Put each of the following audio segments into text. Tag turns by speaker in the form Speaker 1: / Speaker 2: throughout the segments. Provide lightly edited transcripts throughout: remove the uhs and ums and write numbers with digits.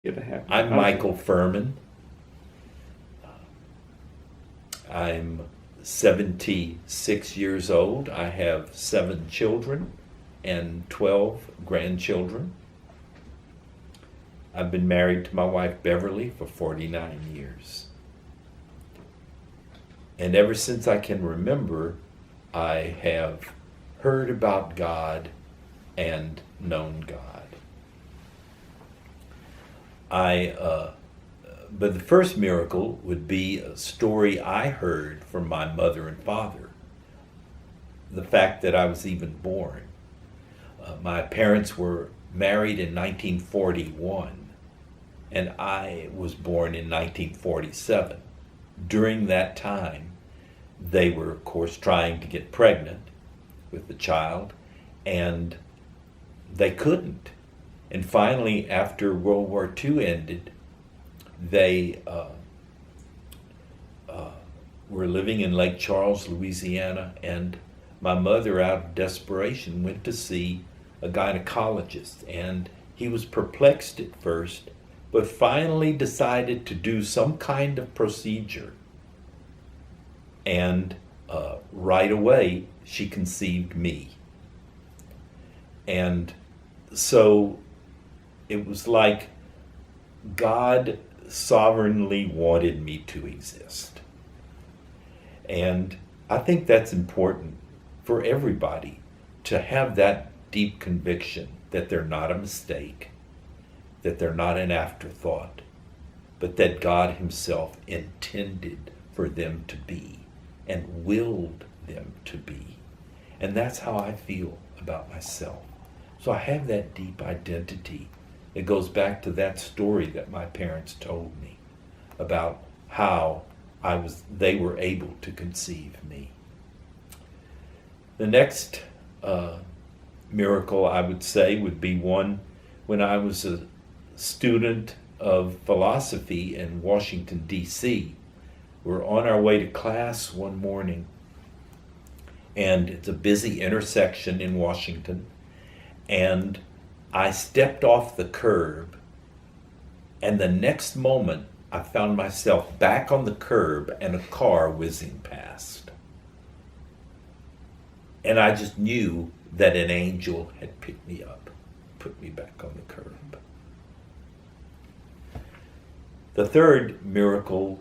Speaker 1: Good to have you.
Speaker 2: I'm Michael Furman. I'm 76 years old. I have 7 children and 12 grandchildren. I've been married to my wife Beverly for 49 years. And ever since I can remember, I have heard about God and known God. But the first miracle would be a story I heard from my mother and father. The fact that I was even born. My parents were married in 1941, and I was born in 1947. During that time, they were, of course, trying to get pregnant with the child, and they couldn't. And finally, after World War II ended, they were living in Lake Charles, Louisiana, and my mother, out of desperation, went to see a gynecologist. And he was perplexed at first, but finally decided to do some kind of procedure. And right away, she conceived me. And so it was like God sovereignly wanted me to exist. And I think that's important for everybody, to have that deep conviction that they're not a mistake, that they're not an afterthought, but that God Himself intended for them to be and willed them to be. And that's how I feel about myself. So I have that deep identity. It goes back to that story that my parents told me about how they were able to conceive me. The next miracle, I would say, would be one when I was a student of philosophy in Washington, D.C. We're on our way to class one morning, and it's a busy intersection in Washington, and I stepped off the curb, and the next moment I found myself back on the curb and a car whizzing past. And I just knew that an angel had picked me up, put me back on the curb. The third miracle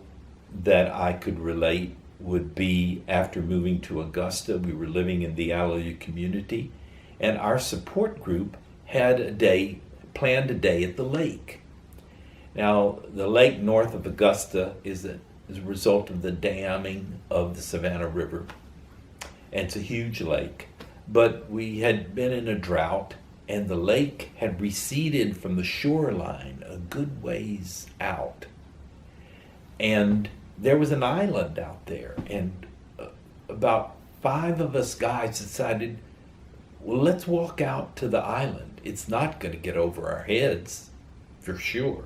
Speaker 2: that I could relate would be after moving to Augusta. We were living in the Alleluia community, and our support group had planned a day at the lake. Now, the lake north of Augusta is a result of the damming of the Savannah River. And it's a huge lake. But we had been in a drought, and the lake had receded from the shoreline a good ways out. And there was an island out there, and about 5 of us guys decided, well, let's walk out to the island. It's not going to get over our heads, for sure.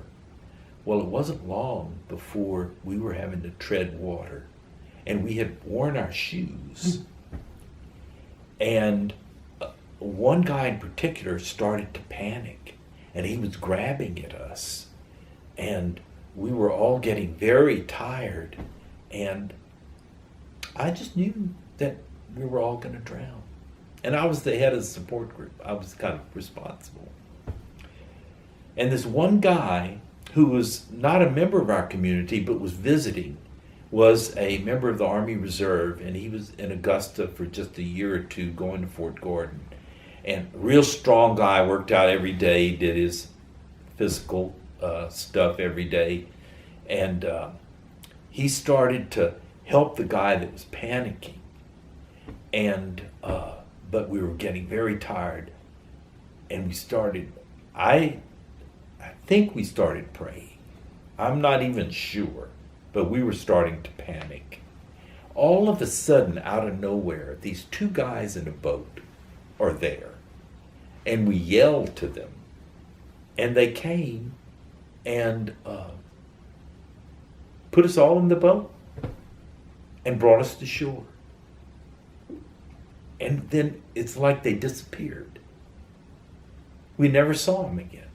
Speaker 2: Well, it wasn't long before we were having to tread water, and we had worn our shoes. And one guy in particular started to panic, and he was grabbing at us. And we were all getting very tired, and I just knew that we were all going to drown. And I was the head of the support group. I was kind of responsible. And this one guy who was not a member of our community but was visiting was a member of the Army Reserve, and he was in Augusta for just a year or two going to Fort Gordon. And a real strong guy, worked out every day, did his physical stuff every day. And he started to help the guy that was panicking. And but we were getting very tired, and we started, I think we started praying. I'm not even sure, but we were starting to panic. All of a sudden, out of nowhere, these 2 guys in a boat are there, and we yelled to them, and they came and put us all in the boat and brought us to shore. And then it's like they disappeared. We never saw them again.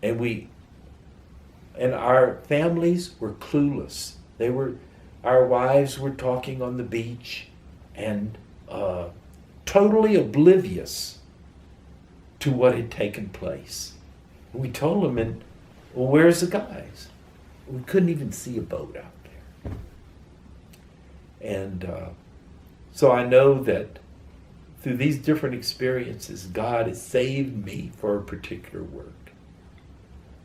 Speaker 2: and our families were clueless. Our wives were talking on the beach and totally oblivious to what had taken place. We told them, well, where's the guys? We couldn't even see a boat out there. And so I know that through these different experiences, God has saved me for a particular work.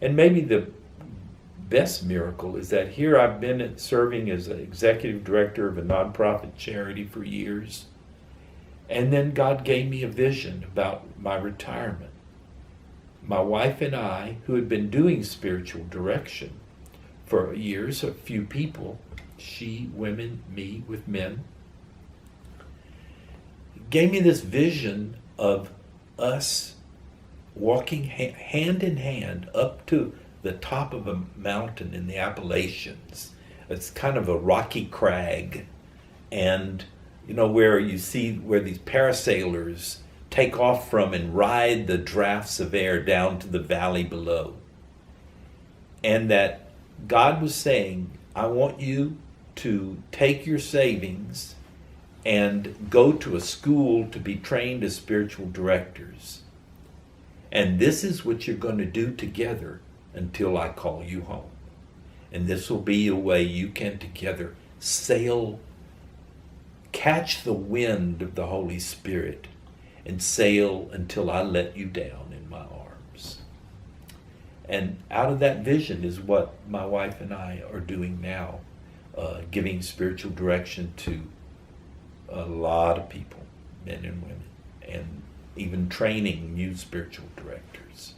Speaker 2: And maybe the best miracle is that here I've been serving as an executive director of a nonprofit charity for years. And then God gave me a vision about my retirement. My wife and I, who had been doing spiritual direction for years, a few people, she, women, me with men, gave me this vision of us walking hand in hand up to the top of a mountain in the Appalachians. It's kind of a rocky crag, and where you see where these parasailers take off from and ride the drafts of air down to the valley below. And that God was saying, I want you to take your savings and go to a school to be trained as spiritual directors. And this is what you're going to do together until I call you home. And this will be a way you can together sail, catch the wind of the Holy Spirit, and sail until I let you down in my arms. And out of that vision is what my wife and I are doing now, giving spiritual direction to a lot of people, men and women, and even training new spiritual directors.